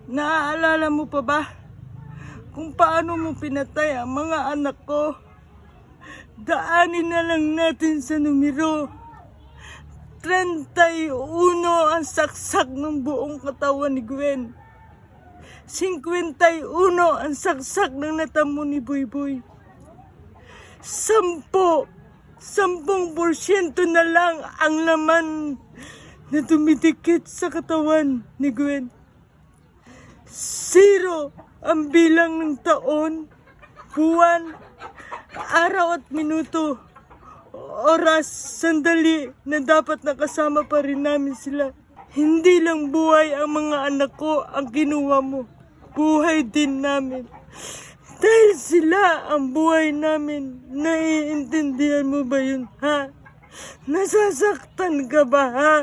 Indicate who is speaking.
Speaker 1: Naaalala mo pa ba kung paano mo pinatay ang mga anak ko? Daanin na lang natin sa numero. 31 ang saksak ng buong katawan ni Gwen. 51 ang saksak ng natamo ni Boyboy. 10% na lang ang laman na dumidikit sa katawan ni Gwen. 0 ang bilang ng taon, buwan, araw at minuto, oras, sandali na dapat nakasama pa rin namin sila. Hindi lang buhay ang mga anak ko ang kinuha mo, buhay din namin. Dahil sila ang buhay namin, naiintindihan mo ba yun, ha? Nasasaktan ka ba, ha?